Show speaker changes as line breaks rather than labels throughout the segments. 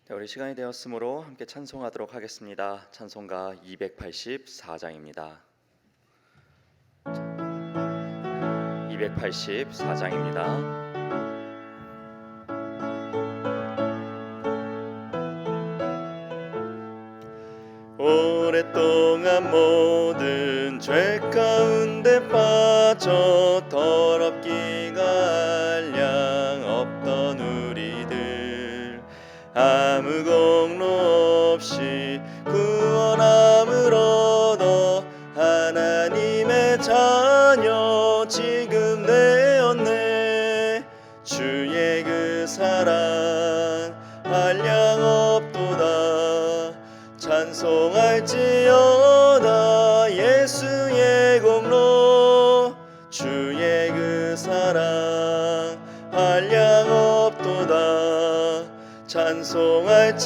네, 우리 시간이 되었으므로 함께 찬송하도록 하겠습니다. 찬송가 284장입니다. 284장입니다. 오랫동안 모든 죄 가운데 빠져 더럽기가 한량 없던 우리들, 아무 공로 없이 구원함을 얻어 하나님의 자녀 지금 되었네. 주의 그 사랑 한량 없도다. 찬송할지어다 예수의 공로. 주의 그 사랑 한량 없도다. 찬송할지어다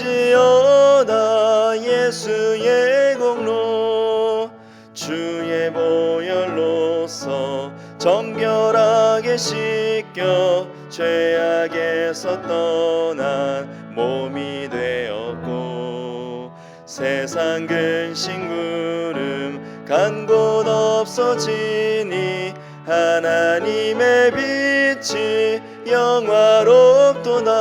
예수의 공로. 주의 보혈로서 정결하게 씻겨 죄악에서 떠난 몸이 되었고, 세상 근심 구름 간 곳 없어지니 하나님의 빛이 영화롭도다.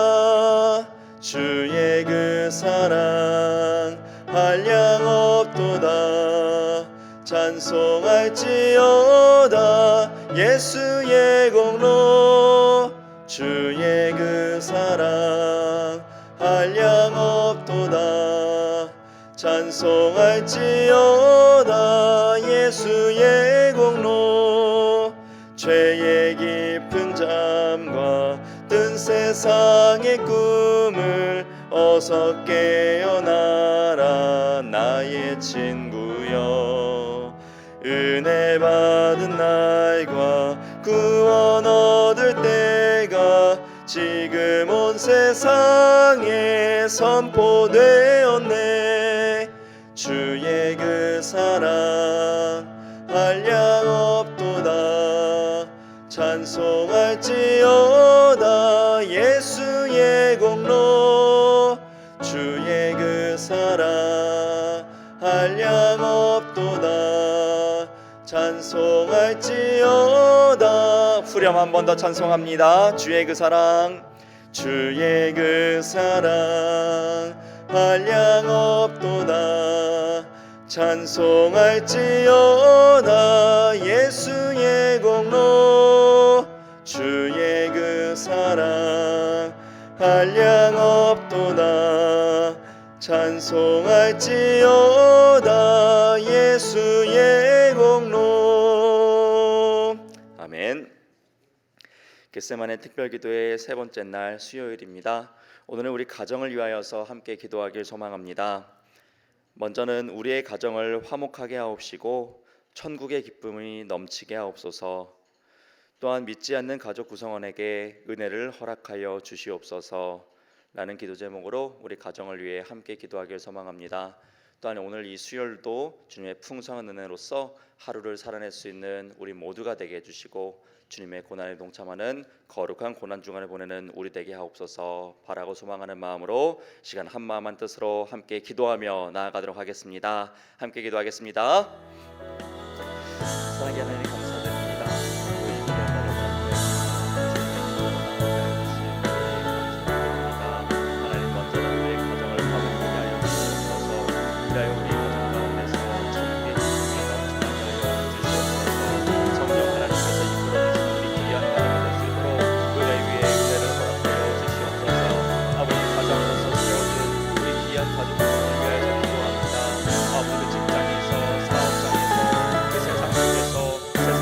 주의 그 사랑 한량 없도다. 찬송할지어다 예수의 공로. 주의 그 사랑 한량 없도다. 찬송할지어다 예수의 공로. 죄의 깊은 잠과 뜬 세상의 꿈을 어서 깨어나라 나의 친구여. 은혜 받은 날과 구원 얻을 때가 지금 온 세상에 선포되었네. 주의 그 사랑 한량 없도다. 찬송할지어다 예수의 공로. 주의 그 사랑 한량 없도다. 찬송할지어다. 후렴 한 번 더 찬송합니다. 주의 그 사랑, 주의 그 사랑 한량 없도다. 찬송할지어다 예수의 공로. 주의 그 사랑 한량 없도다. 찬송할지어다 예수의 공로. 아멘. 겟세마네 특별기도의 세 번째 날 수요일입니다. 오늘은 우리 가정을 위하여서 함께 기도하길 소망합니다. 먼저는 우리의 가정을 화목하게 하옵시고 천국의 기쁨이 넘치게 하옵소서. 또한 믿지 않는 가족 구성원에게 은혜를 허락하여 주시옵소서 라는 기도 제목으로 우리 가정을 위해 함께 기도하길 소망합니다. 또한 오늘 이 수요일도 주님의 풍성한 은혜로서 하루를 살아낼 수 있는 우리 모두가 되게 해주시고, 주님의 고난에 동참하는 거룩한 고난 주간을 보내는 우리 되게 하옵소서 바라고 소망하는 마음으로 시간 한 마음 한 뜻으로 함께 기도하며 나아가도록 하겠습니다. 함께 기도하겠습니다. 사랑하는 하나님 감사드립니다. 하나님 먼저 우리의 가정을 화목하게 하여 주시옵소서. 이라여 우리 가정 가운데서 천국의 기쁨이 넘쳐나게 하여 주시옵소서. 성령 하나님께서 이끌어 주신 우리 귀한 가정이 될 수 있도록 은혜 위에 은혜를 허락하여 주시옵소서. 아버지 가정으로서 세워진 우리 귀한 가족들을 위하여서 기도합니다. 아버지 직장에서 사업장에서 그 세상 속에서 세상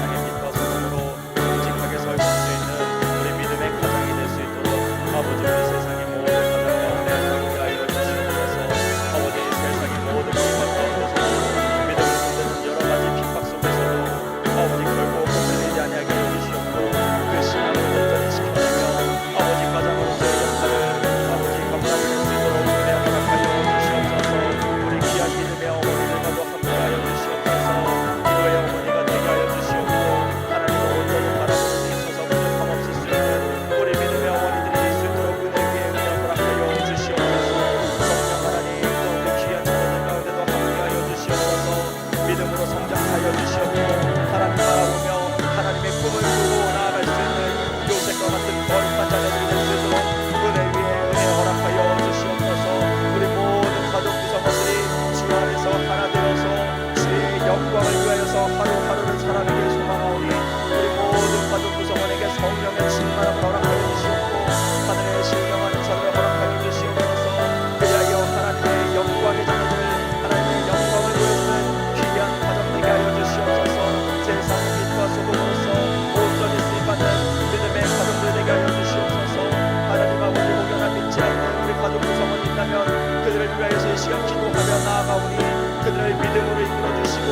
원하시다면 그들을 위하여서 이 시간 기도하며 나아가오니 그들을 믿음으로 이끌어 주시고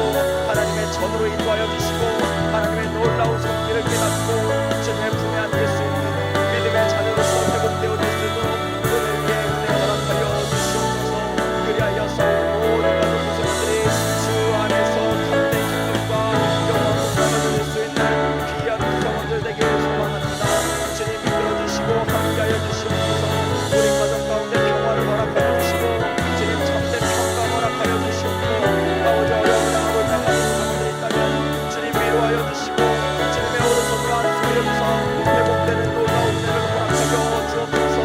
하나님의 전으로 인도하여 주시고 하나님의 놀라운 손길을 깨닫고 주님의 품에 안길 수 있는 믿음의 자녀로서 회복되어 될 수 있도록 그들에게 은혜 허락하여 주시옵소서. 그리하여서 모든 가족 구성원들이 주 안에서 참된 기쁨과 영원한 삶을 누릴 수 있는 귀한 구성원들 되기를 소망합니다. 주님 이끌어 주시고 함께하여 주시옵소서. 우리 가정 가운데 평화를 허락하여 주시고 주님 참된 평강 허락하여 주시옵고 아버지 어려운 상황을 당하는 구성원들이 있다면 주님 위로하여 주시고 주님의 오른손으로 안수하여 주사 회복되는 놀라운 은혜를 허락하여 주옵소서.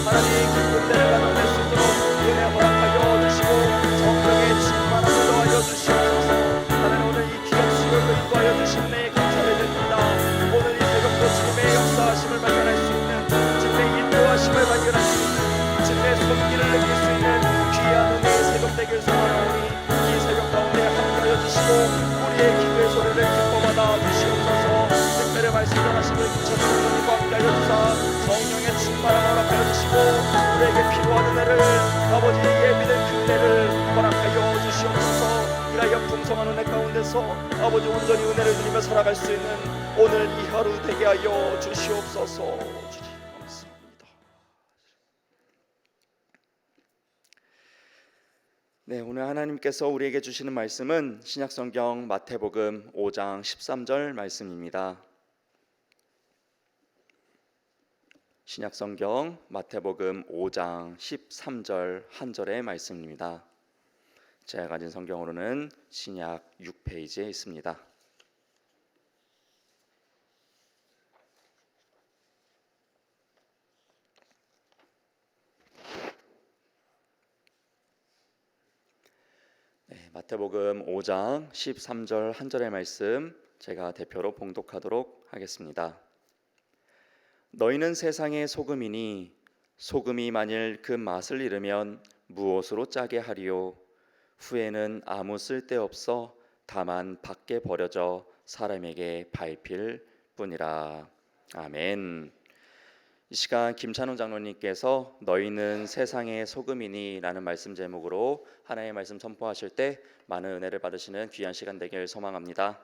하나님 기쁨되는 가정 될 수 있도록 은혜 허락하여 주시고 성령의 충만함을 더하여 주시옵소서. 하나님 오늘 이 귀한 수요일로 인도하여 주신 은혜에 감사를 드립니다. 오늘 이 새벽도 주님의 역사하심을 발견할 수 있는 주님의 인도하심을 발견할 수 있는 주님의 손길을 느낄 수 있는 귀한 은혜의 새벽 되길 소망하오니 이 새벽 가운데 함께하여 주시고 우리의 기도의 소리를 기뻐받아 주시옵소서. 특별히 말씀 전하시는 김천수님과 함께하여 주사 성령의 충만함 허락하여 주시고 우리에게 필요한 은혜를 아버지의 믿음 그 은혜를 허락하여 주시옵소서. 이라여 풍성한 은혜 가운데서 아버지 온전히 은혜를 누리며 살아갈 수 있는 오늘 이 하루 되게 하여 주시옵소서. 주님 감사합니다. 네, 오늘 하나님께서 우리에게 주시는 말씀은 신약성경 마태복음 5장 13절 말씀입니다. 신약성경 마태복음 5장 13절 한 절의 말씀입니다. 제가 가진 성경으로는 신약 6페이지에 있습니다. 네, 마태복음 5장 13절 한 절의 말씀 제가 대표로 봉독하도록 하겠습니다. 너희는 세상의 소금이니 소금이 만일 그 맛을 잃으면 무엇으로 짜게 하리요? 후에는 아무 쓸데없어 다만 밖에 버려져 사람에게 밟힐 뿐이라. 아멘. 이 시간 김찬훈 장로님께서 너희는 세상의 소금이니 라는 말씀 제목으로 하나님의 말씀 선포하실 때 많은 은혜를 받으시는 귀한 시간 되길 소망합니다.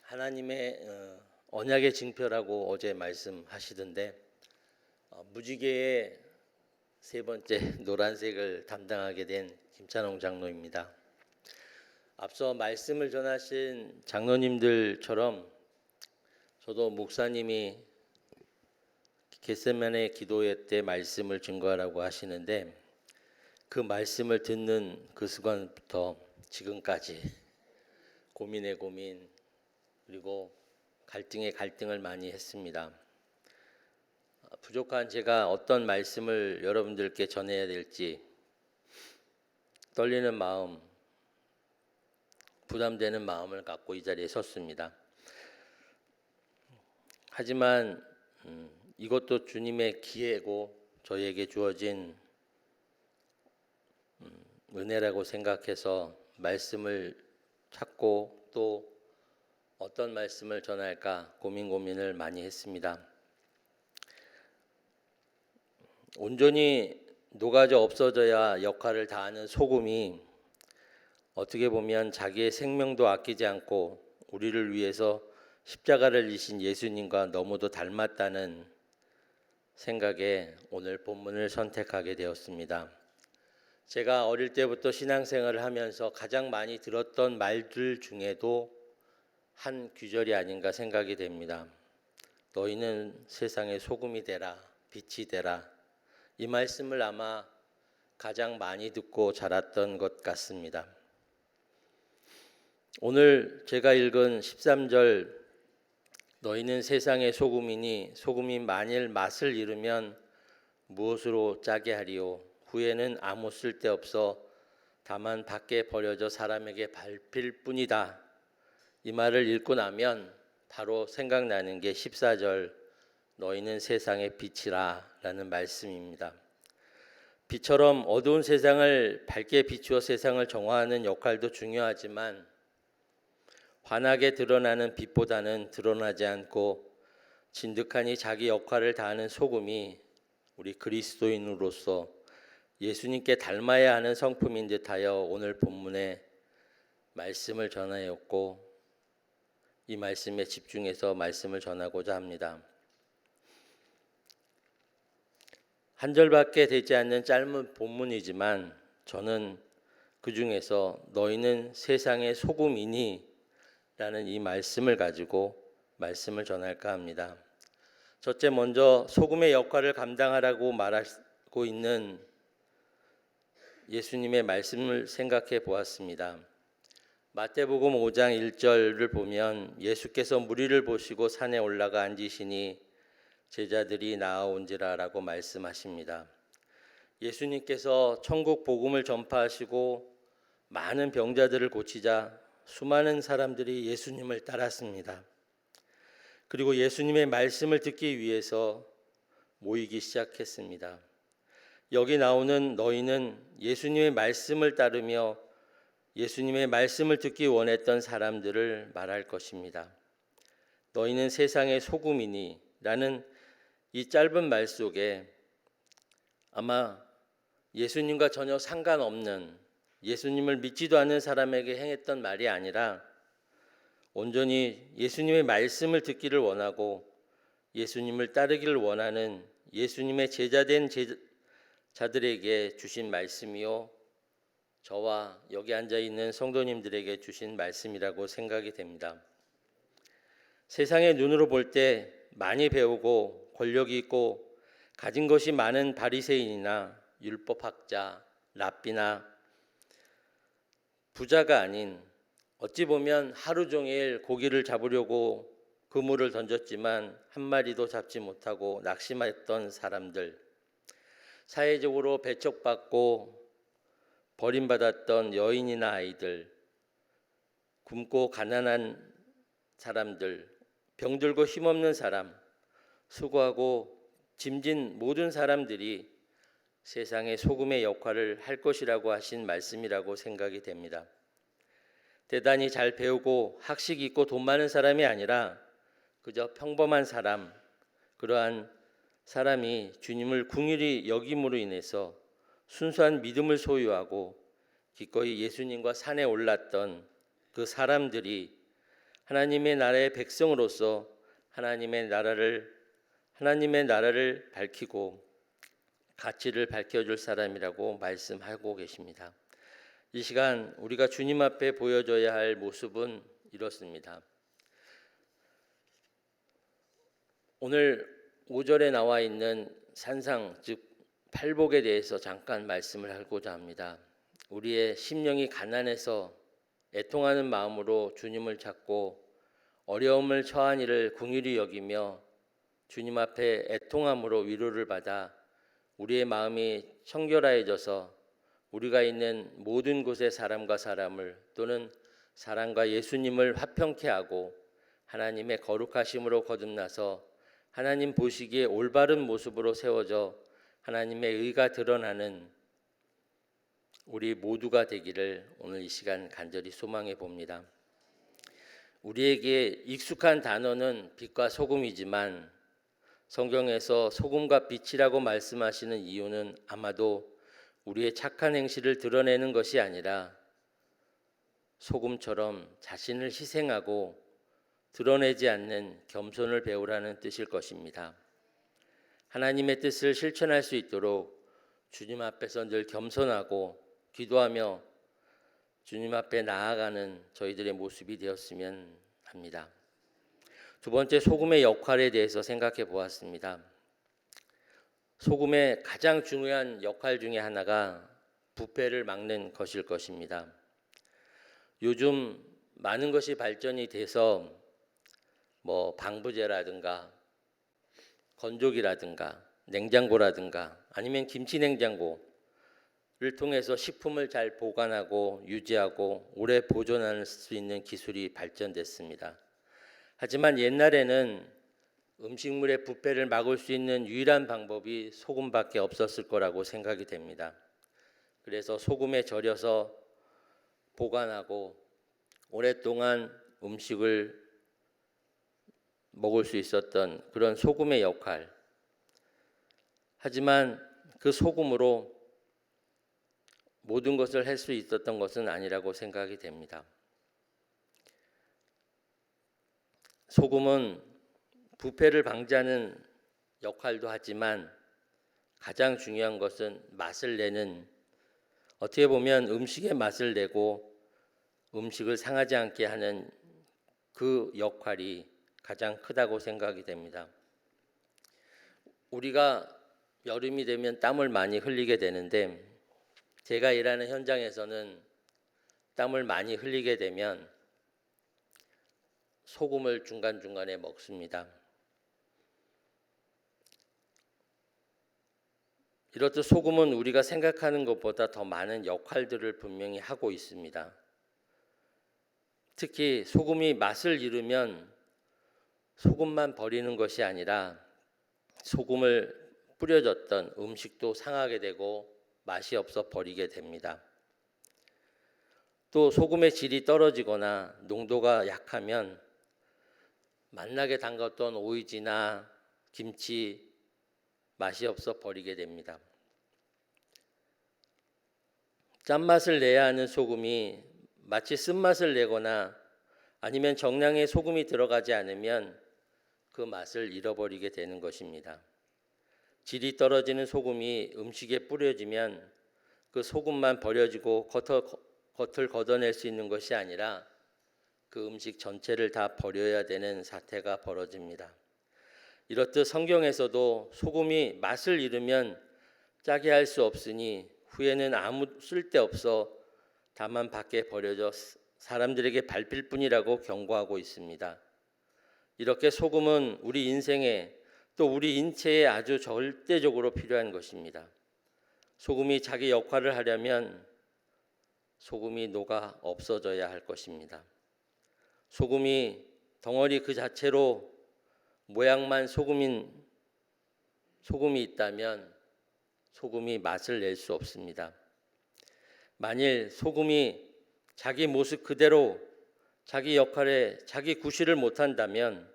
하나님의 언약의 징표라고 어제 말씀하시던데 무지개의 세 번째 노란색을 담당하게 된 김찬홍 장로입니다. 앞서 말씀을 전하신 장로님들처럼 저도 목사님이 겟세마네 기도회 때 말씀을 증거하라고 하시는데 그 말씀을 듣는 그 순간부터 지금까지 고민의 고민 그리고 갈등의 갈등을 많이 했습니다. 부족한 제가 어떤 말씀을 여러분들께 전해야 될지 떨리는 마음, 부담되는 마음을 갖고 이 자리에 섰습니다. 하지만 이것도 주님의 기회고 저희에게 주어진 은혜라고 생각해서 말씀을 찾고 또 어떤 말씀을 전할까 고민을 많이 했습니다. 온전히 녹아져 없어져야 역할을 다하는 소금이 어떻게 보면 자기의 생명도 아끼지 않고 우리를 위해서 십자가를 지신 예수님과 너무도 닮았다는 생각에 오늘 본문을 선택하게 되었습니다. 제가 어릴 때부터 신앙생활을 하면서 가장 많이 들었던 말들 중에도 한 구절이 아닌가 생각이 됩니다. 너희는 세상의 소금이 되라, 빛이 되라. 이 말씀을 아마 가장 많이 듣고 자랐던 것 같습니다. 오늘 제가 읽은 13절 너희는 세상의 소금이니 소금이 만일 맛을 잃으면 무엇으로 짜게 하리요? 후에는 아무 쓸데없어 다만 밖에 버려져 사람에게 밟힐 뿐이다. 이 말을 읽고 나면 바로 생각나는 게 14절 너희는 세상의 빛이라라는 말씀입니다. 빛처럼 어두운 세상을 밝게 비추어 세상을 정화하는 역할도 중요하지만 환하게 드러나는 빛보다는 드러나지 않고 진득하니 자기 역할을 다하는 소금이 우리 그리스도인으로서 예수님께 닮아야 하는 성품인 듯하여 오늘 본문에 말씀을 전하였고 이 말씀에 집중해서 말씀을 전하고자 합니다. 한 절밖에 되지 않는 짧은 본문이지만 저는 그 중에서 너희는 세상의 소금이니 라는 이 말씀을 가지고 말씀을 전할까 합니다. 첫째 먼저 소금의 역할을 감당하라고 말하고 있는 예수님의 말씀을 생각해 보았습니다. 마태복음 5장 1절을 보면 예수께서 무리를 보시고 산에 올라가 앉으시니 제자들이 나아온지라라고 말씀하십니다. 예수님께서 천국 복음을 전파하시고 많은 병자들을 고치자 수많은 사람들이 예수님을 따랐습니다. 그리고 예수님의 말씀을 듣기 위해서 모이기 시작했습니다. 여기 나오는 너희는 예수님의 말씀을 따르며 예수님의 말씀을 듣기 원했던 사람들을 말할 것입니다. 너희는 세상의 소금이니 라는 이 짧은 말 속에 아마 예수님과 전혀 상관없는 예수님을 믿지도 않는 사람에게 행했던 말이 아니라 온전히 예수님의 말씀을 듣기를 원하고 예수님을 따르기를 원하는 예수님의 제자된 자들에게 주신 말씀이요 저와 여기 앉아 있는 성도님들에게 주신 말씀이라고 생각이 됩니다. 세상의 눈으로 볼 때 많이 배우고 권력이 있고 가진 것이 많은 바리새인이나 율법학자, 랍비나 부자가 아닌 어찌 보면 하루 종일 고기를 잡으려고 그물을 던졌지만 한 마리도 잡지 못하고 낙심했던 사람들, 사회적으로 배척받고 버림받았던 여인이나 아이들, 굶고 가난한 사람들, 병들고 힘없는 사람, 수고하고 짐진 모든 사람들이 세상의 소금의 역할을 할 것이라고 하신 말씀이라고 생각이 됩니다. 대단히 잘 배우고 학식 있고 돈 많은 사람이 아니라 그저 평범한 사람, 그러한 사람이 주님을 긍휼히 여김으로 인해서 순수한 믿음을 소유하고 기꺼이 예수님과 산에 올랐던 그 사람들이 하나님의 나라의 백성으로서 하나님의 나라를 밝히고 가치를 밝혀줄 사람이라고 말씀하고 계십니다. 이 시간 우리가 주님 앞에 보여줘야 할 모습은 이렇습니다. 오늘 5절에 나와 있는 산상 즉 팔복에 대해서 잠깐 말씀을 하고자 합니다. 우리의 심령이 가난해서 애통하는 마음으로 주님을 찾고 어려움을 처한 이를 긍휼히 여기며 주님 앞에 애통함으로 위로를 받아 우리의 마음이 청결하여져서 우리가 있는 모든 곳의 사람과 사람을 또는 사랑과 예수님을 화평케 하고 하나님의 거룩하심으로 거듭나서 하나님 보시기에 올바른 모습으로 세워져 하나님의 의가 드러나는 우리 모두가 되기를 오늘 이 시간 간절히 소망해 봅니다. 우리에게 익숙한 단어는 빛과 소금이지만 성경에서 소금과 빛이라고 말씀하시는 이유는 아마도 우리의 착한 행실을 드러내는 것이 아니라 소금처럼 자신을 희생하고 드러내지 않는 겸손을 배우라는 뜻일 것입니다. 하나님의 뜻을 실천할 수 있도록 주님 앞에서 늘 겸손하고 기도하며 주님 앞에 나아가는 저희들의 모습이 되었으면 합니다. 두 번째, 소금의 역할에 대해서 생각해 보았습니다. 소금의 가장 중요한 역할 중에 하나가 부패를 막는 것일 것입니다. 요즘 많은 것이 발전이 돼서 방부제라든가 건조기라든가 냉장고라든가 아니면 김치 냉장고를 통해서 식품을 잘 보관하고 유지하고 오래 보존할 수 있는 기술이 발전됐습니다. 하지만 옛날에는 음식물의 부패를 막을 수 있는 유일한 방법이 소금밖에 없었을 거라고 생각이 됩니다. 그래서 소금에 절여서 보관하고 오랫동안 음식을 먹을 수 있었던 그런 소금의 역할. 하지만 그 소금으로 모든 것을 할 수 있었던 것은 아니라고 생각이 됩니다. 소금은 부패를 방지하는 역할도 하지만 가장 중요한 것은 맛을 내는, 어떻게 보면 음식의 맛을 내고 음식을 상하지 않게 하는 그 역할이 가장 크다고 생각이 됩니다. 우리가 여름이 되면 땀을 많이 흘리게 되는데, 제가 일하는 현장에서는 땀을 많이 흘리게 되면 소금을 중간중간에 먹습니다. 이렇듯 소금은 우리가 생각하는 것보다 더 많은 역할들을 분명히 하고 있습니다. 특히 소금이 맛을 잃으면 소금만 버리는 것이 아니라 소금을 뿌려졌던 음식도 상하게 되고 맛이 없어 버리게 됩니다. 또 소금의 질이 떨어지거나 농도가 약하면 맛나게 담갔던 오이지나 김치 맛이 없어 버리게 됩니다. 짠맛을 내야 하는 소금이 마치 쓴맛을 내거나 아니면 정량의 소금이 들어가지 않으면 그 맛을 잃어버리게 되는 것입니다. 질이 떨어지는 소금이 음식에 뿌려지면 그 소금만 버려지고 겉을 걷어낼 수 있는 것이 아니라 그 음식 전체를 다 버려야 되는 사태가 벌어집니다. 이렇듯 성경에서도 소금이 맛을 잃으면 짜게 할 수 없으니 후에는 아무 쓸데없어 다만 밖에 버려져 사람들에게 밟힐 뿐이라고 경고하고 있습니다. 이렇게 소금은 우리 인생에 또 우리 인체에 아주 절대적으로 필요한 것입니다. 소금이 자기 역할을 하려면 소금이 녹아 없어져야 할 것입니다. 소금이 덩어리 그 자체로 모양만 소금이 있다면 소금이 맛을 낼 수 없습니다. 만일 소금이 자기 모습 그대로 자기 역할에 자기 구실을 못한다면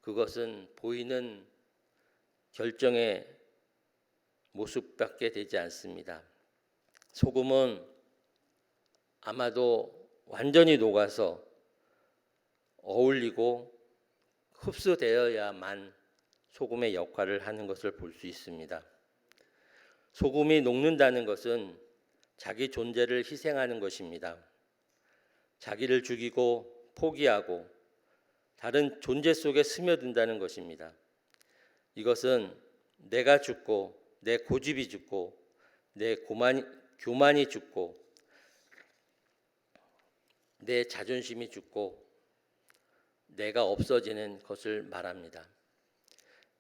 그것은 보이는 결정의 모습밖에 되지 않습니다. 소금은 아마도 완전히 녹아서 어울리고 흡수되어야만 소금의 역할을 하는 것을 볼 수 있습니다. 소금이 녹는다는 것은 자기 존재를 희생하는 것입니다. 자기를 죽이고 포기하고 다른 존재 속에 스며든다는 것입니다. 이것은 내가 죽고 내 고집이 죽고 내 교만이 죽고 내 자존심이 죽고 내가 없어지는 것을 말합니다.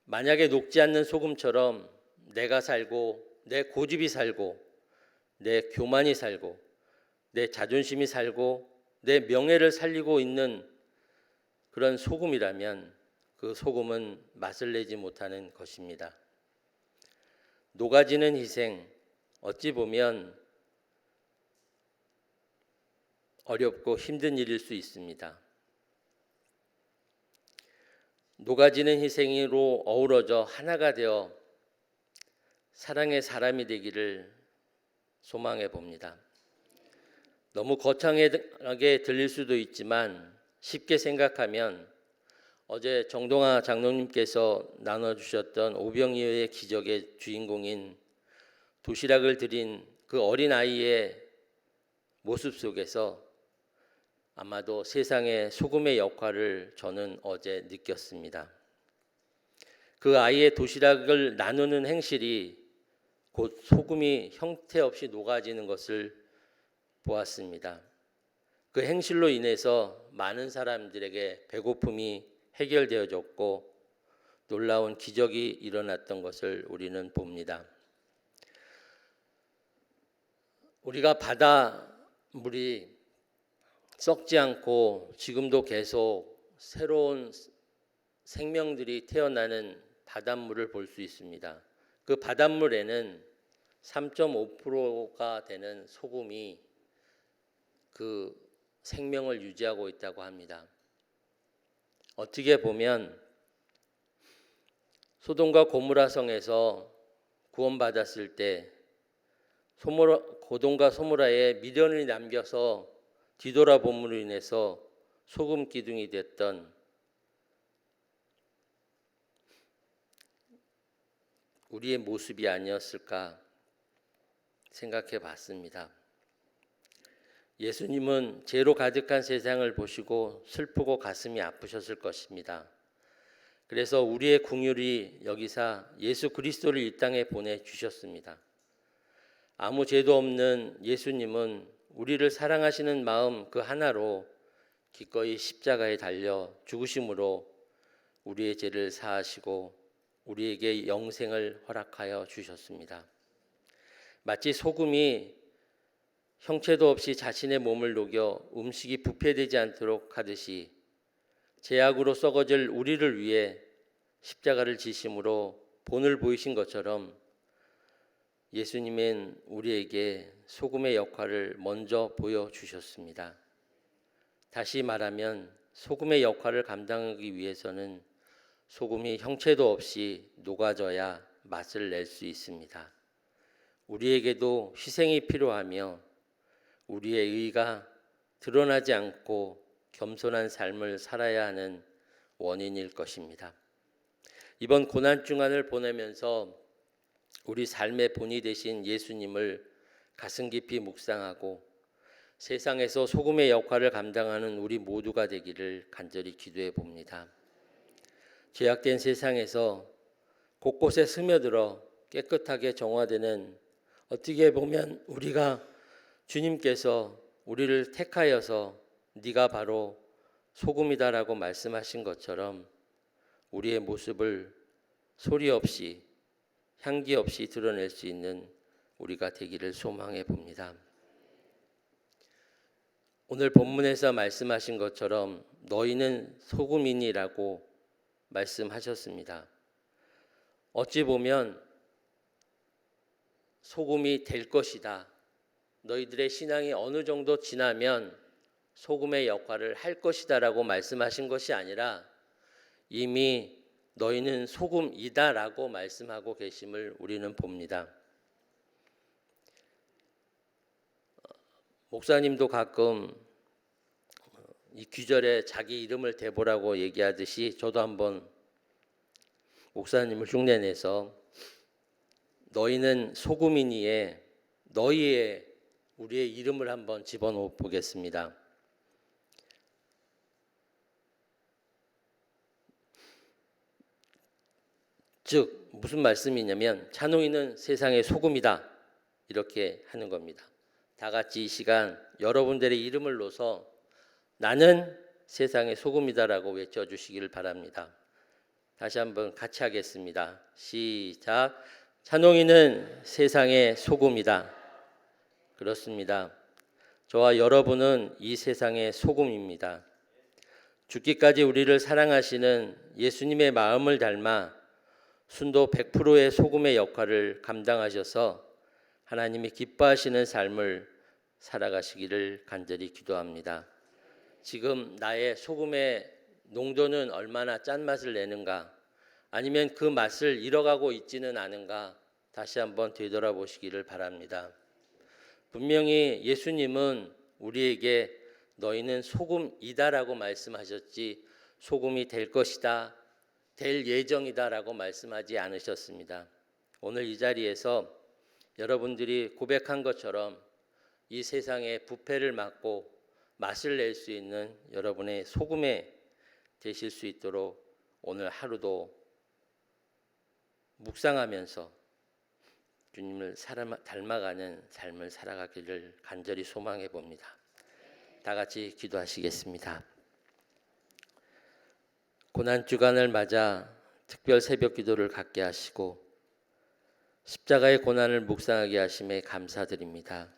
만약에 녹지 않는 소금처럼 내가 살고 내 고집이 살고 내 교만이 살고 내 자존심이 살고 내 명예를 살리고 있는 그런 소금이라면 그 소금은 맛을 내지 못하는 것입니다. 녹아지는 희생, 어찌 보면 어렵고 힘든 일일 수 있습니다. 녹아지는 희생으로 어우러져 하나가 되어 사랑의 사람이 되기를 소망해 봅니다. 너무 거창하게 들릴 수도 있지만 쉽게 생각하면 어제 정동아 장로님께서 나눠주셨던 오병이어의 기적의 주인공인 도시락을 드린 그 어린아이의 모습 속에서 아마도 세상의 소금의 역할을 저는 어제 느꼈습니다. 그 아이의 도시락을 나누는 행실이 곧 소금이 형태 없이 녹아지는 것을 보았습니다. 그 행실로 인해서 많은 사람들에게 배고픔이 해결되어졌고 놀라운 기적이 일어났던 것을 우리는 봅니다. 우리가 바닷물이 썩지 않고 지금도 계속 새로운 생명들이 태어나는 바닷물을 볼 수 있습니다. 그 바닷물에는 3.5%가 되는 소금이 그 생명을 유지하고 있다고 합니다. 어떻게 보면 소돔과 고모라 성에서 구원받았을 때 고돔과 소모라에 미련을 남겨서 뒤돌아봄으로 인해서 소금 기둥이 됐던 우리의 모습이 아니었을까 생각해 봤습니다. 예수님은 죄로 가득한 세상을 보시고 슬프고 가슴이 아프셨을 것입니다. 그래서 우리의 긍휼이 여기사 예수 그리스도를 이 땅에 보내주셨습니다. 아무 죄도 없는 예수님은 우리를 사랑하시는 마음 그 하나로 기꺼이 십자가에 달려 죽으심으로 우리의 죄를 사하시고 우리에게 영생을 허락하여 주셨습니다. 마치 소금이 형체도 없이 자신의 몸을 녹여 음식이 부패되지 않도록 하듯이 죄악으로 썩어질 우리를 위해 십자가를 지심으로 본을 보이신 것처럼 예수님은 우리에게 소금의 역할을 먼저 보여주셨습니다. 다시 말하면 소금의 역할을 감당하기 위해서는 소금이 형체도 없이 녹아져야 맛을 낼 수 있습니다. 우리에게도 희생이 필요하며 우리의 의가 드러나지 않고 겸손한 삶을 살아야 하는 원인일 것입니다. 이번 고난 주간을 보내면서 우리 삶의 본이 되신 예수님을 가슴 깊이 묵상하고 세상에서 소금의 역할을 감당하는 우리 모두가 되기를 간절히 기도해 봅니다. 죄악된 세상에서 곳곳에 스며들어 깨끗하게 정화되는, 어떻게 보면 우리가 주님께서 우리를 택하여서 네가 바로 소금이다라고 말씀하신 것처럼 우리의 모습을 소리 없이 향기 없이 드러낼 수 있는 우리가 되기를 소망해 봅니다. 오늘 본문에서 말씀하신 것처럼 너희는 소금이니라고 말씀하셨습니다. 어찌 보면 소금이 될 것이다. 너희들의 신앙이 어느 정도 지나면 소금의 역할을 할 것이다라고 말씀하신 것이 아니라 이미 너희는 소금이다라고 말씀하고 계심을 우리는 봅니다. 목사님도 가끔 이 귀절에 자기 이름을 대보라고 얘기하듯이 저도 한번 목사님을 흉내내서 너희는 소금이니에 너희의 우리의 이름을 한번 집어넣어 보겠습니다. 즉 무슨 말씀이냐면 찬홍이는 세상의 소금이다 이렇게 하는 겁니다. 다 같이 이 시간 여러분들의 이름을 넣어서 나는 세상의 소금이다라고 외쳐주시기를 바랍니다. 다시 한번 같이 하겠습니다. 시작. 찬홍이는 세상의 소금이다. 그렇습니다. 저와 여러분은 이 세상의 소금입니다. 죽기까지 우리를 사랑하시는 예수님의 마음을 닮아 순도 100%의 소금의 역할을 감당하셔서 하나님이 기뻐하시는 삶을 살아가시기를 간절히 기도합니다. 지금 나의 소금의 농도는 얼마나 짠맛을 내는가, 아니면 그 맛을 잃어가고 있지는 않은가 다시 한번 되돌아보시기를 바랍니다. 분명히 예수님은 우리에게 너희는 소금이다라고 말씀하셨지 소금이 될 것이다, 될 예정이다라고 말씀하지 않으셨습니다. 오늘 이 자리에서 여러분들이 고백한 것처럼 이 세상의 부패를 막고 맛을 낼 수 있는 여러분의 소금에 되실 수 있도록 오늘 하루도 묵상하면서 주님을 닮아가는 삶을 살아가기를 간절히 소망해 봅니다. 다 같이 기도하시겠습니다. 고난 주간을 맞아 특별 새벽 기도를 갖게 하시고 십자가의 고난을 묵상하게 하심에 감사드립니다.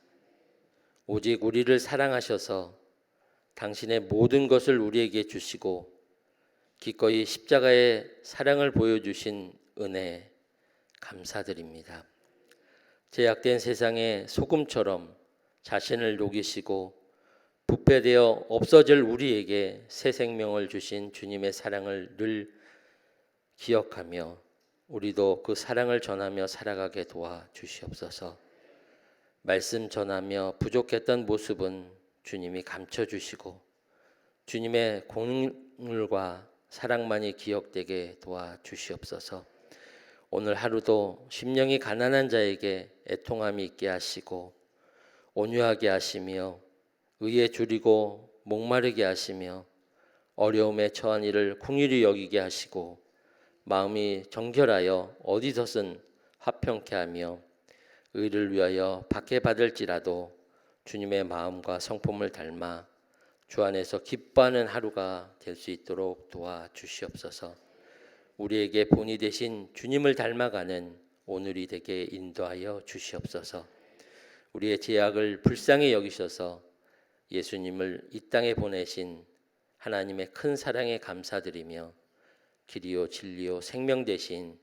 오직 우리를 사랑하셔서 당신의 모든 것을 우리에게 주시고 기꺼이 십자가의 사랑을 보여주신 은혜 감사드립니다. 제약된 세상에 소금처럼 자신을 녹이시고 부패되어 없어질 우리에게 새 생명을 주신 주님의 사랑을 늘 기억하며 우리도 그 사랑을 전하며 살아가게 도와주시옵소서. 말씀 전하며 부족했던 모습은 주님이 감춰주시고 주님의 공물과 사랑만이 기억되게 도와주시옵소서. 오늘 하루도 심령이 가난한 자에게 애통함이 있게 하시고 온유하게 하시며 의에 줄이고 목마르게 하시며 어려움에 처한 이를 긍휼히 여기게 하시고 마음이 정결하여 어디서든 화평케 하며 의를 위하여 박해받을지라도 주님의 마음과 성품을 닮아 주 안에서 기뻐하는 하루가 될 수 있도록 도와주시옵소서. 우리에게 본이 되신 주님을 닮아가는 오늘이 되게 인도하여 주시옵소서. 우리의 죄악을 불쌍히 여기셔서 예수님을 이 땅에 보내신 하나님의 큰 사랑에 감사드리며 길이요 진리요 생명 되신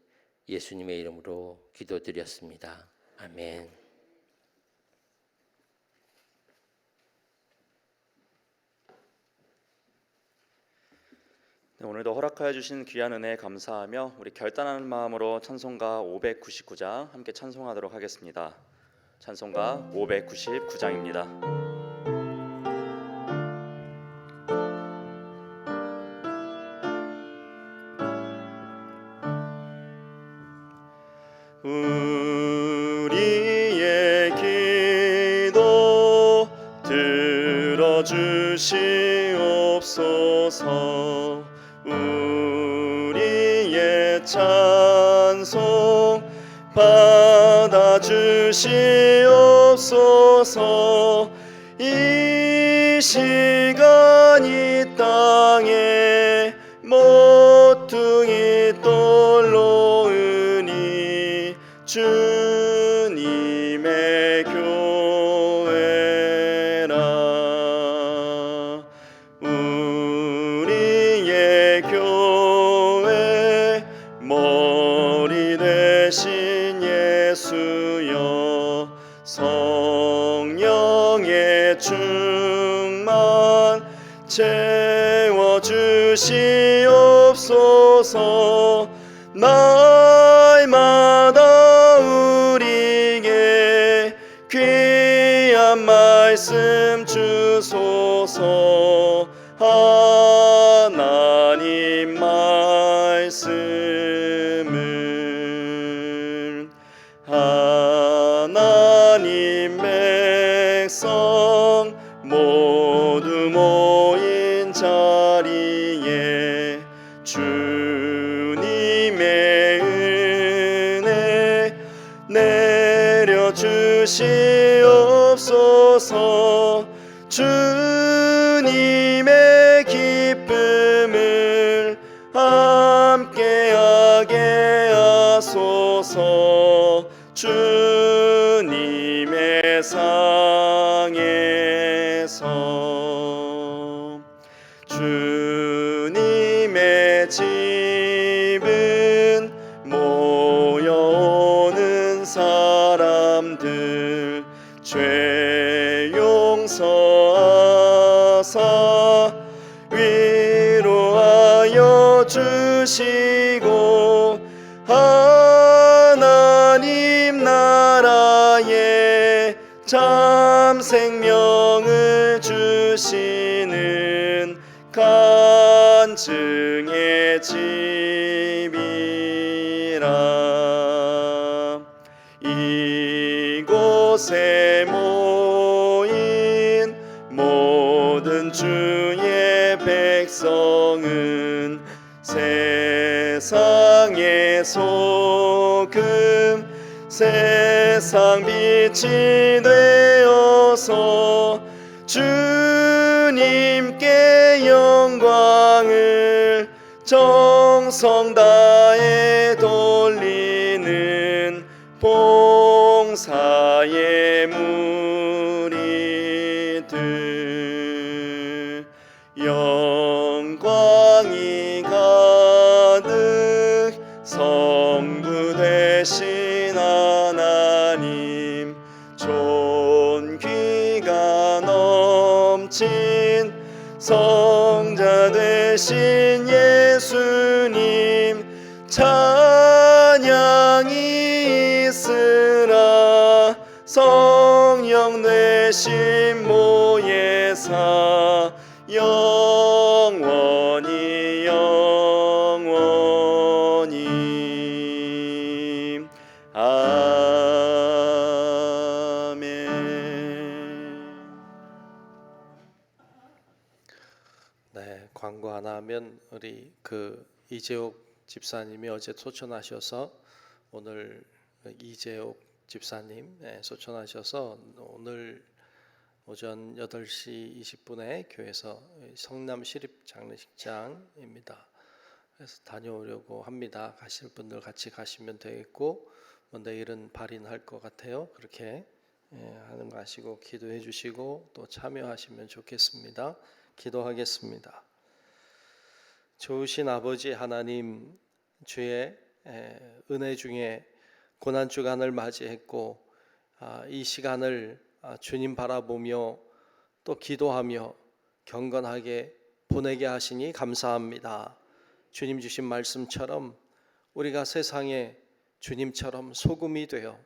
예수님의 이름으로 기도드렸습니다. 아멘.
네, 오늘도 허락하여 주신 귀한 은혜에 감사하며 우리 결단하는 마음으로 찬송가 599장 함께 찬송하도록 하겠습니다. 찬송가 599장입니다. 우리의 기도 들어주시옵소서. 우리의 찬송 받아주시옵소서. 이 시간 이 땅에 모퉁이 돌로 으니 주님의 교회라. 우리의 교회 머리 대신 예수여 성령의 충만 채워주시옵소서. 날마다 우리에게 귀한 말씀 주소서. 하나님 말씀을 하나님 백성 모두 모인 자리에 주님의 은혜 내려주시옵소서. 주님의 기쁨을 함께하게 하소서. 주님의 상에서 주님의 집은 모여오는 사람들 죄 용서하사 위로하여 주시고 하나님 나라에 참 생명을 주시는 간증의 집이라. 이곳에 모인 모든 주의 백성은 세상의 소금 세상 빛이 되어서 주님께 영광을 정성 다해 돌리는 봉사의 무리들 영광이 가 하나님 존귀가 넘친 성자 되신 예수님 찬양이 있으나 성령 되신 모예사 영원히 아멘.
네, 광고 하나 하면 우리 이재옥 집사님이 어제 소천하셔서 오늘 이재옥 집사님 소천하셔서 오늘 오전 8시 20분에 교회에서 성남 시립장례식장입니다. 그래서 다녀오려고 합니다. 가실 분들 같이 가시면 되겠고 내일은 발인할 것 같아요. 그렇게 하는 거 아시고 기도해 주시고 또 참여하시면 좋겠습니다. 기도하겠습니다. 좋으신 아버지 하나님, 주의 은혜 중에 고난 주간을 맞이했고 이 시간을 주님 바라보며 또 기도하며 경건하게 보내게 하시니 감사합니다. 주님 주신 말씀처럼 우리가 세상에 주님처럼 소금이 되어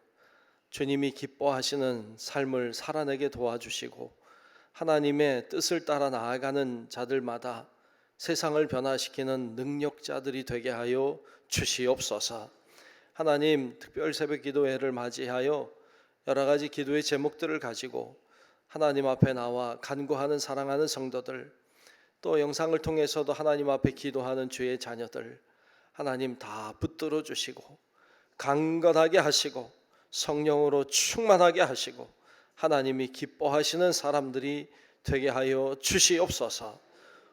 주님이 기뻐하시는 삶을 살아내게 도와주시고 하나님의 뜻을 따라 나아가는 자들마다 세상을 변화시키는 능력자들이 되게 하여 주시옵소서. 하나님, 특별 새벽 기도회를 맞이하여 여러 가지 기도의 제목들을 가지고 하나님 앞에 나와 간구하는 사랑하는 성도들, 또 영상을 통해서도 하나님 앞에 기도하는 주의 자녀들 하나님 다 붙들어 주시고 강건하게 하시고 성령으로 충만하게 하시고 하나님이 기뻐하시는 사람들이 되게 하여 주시옵소서.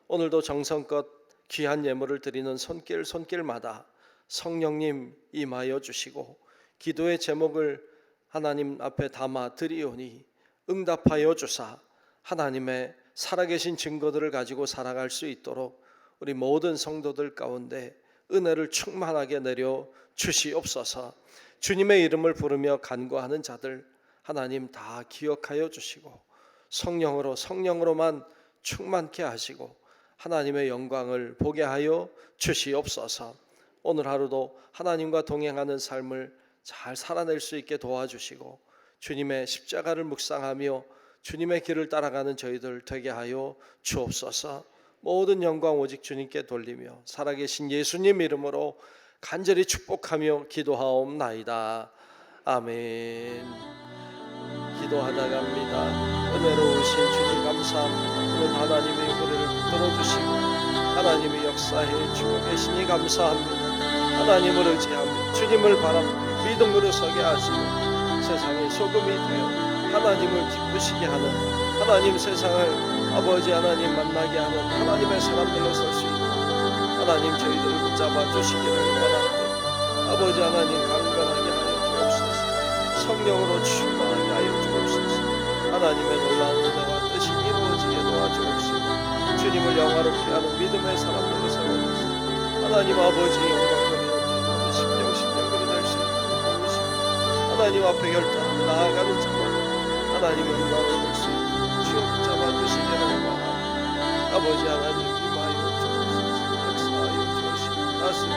오늘도 정성껏 귀한 예물을 드리는 손길마다 성령님 임하여 주시고 기도의 제목을 하나님 앞에 담아 드리오니 응답하여 주사 하나님의 살아계신 증거들을 가지고 살아갈 수 있도록 우리 모든 성도들 가운데 은혜를 충만하게 내려 주시옵소서. 주님의 이름을 부르며 간구하는 자들 하나님 다 기억하여 주시고 성령으로만 충만케 하시고 하나님의 영광을 보게 하여 주시옵소서. 오늘 하루도 하나님과 동행하는 삶을 잘 살아낼 수 있게 도와주시고 주님의 십자가를 묵상하며 주님의 길을 따라가는 저희들 되게 하여 주옵소서. 모든 영광 오직 주님께 돌리며 살아계신 예수님 이름으로 간절히 축복하며 기도하옵나이다. 아멘. 기도하다 갑니다. 은혜로우신 주님 감사합니다. 오늘 하나님의 우리를 붙들어 주시고 하나님의 역사에 주고 계시니 감사합니다. 하나님을 의지하며 주님을 바라보며 믿음으로 서게 하시고 세상의 소금이 되어 하나님을 기쁘시게 하는 하나님, 세상을 아버지 하나님 만나게 하는 하나님의 사람들로 설 수 있고 하나님 저희들을 붙잡아 주시기를 원합니다. 아버지 하나님 강건하게 하여 주옵소서. 성령으로 충만하게 하여 주옵소서. 하나님의 놀라운 은혜와 뜻이 이루어지게 도와주옵시고 주님을 영화롭게 하는 믿음의 사람들로 세워주시고 하나님 아버지의 영광을 얻는 심령으로 될 수 있도록 도우시고 하나님 앞에 결단하며 나아가는 자마다 하나님의 영광을 볼 수 있도록 주여 붙잡아 주시기를 원합니다. 아버지 하나님 임하여 주옵소서. 역사하여 주옵시고 다스려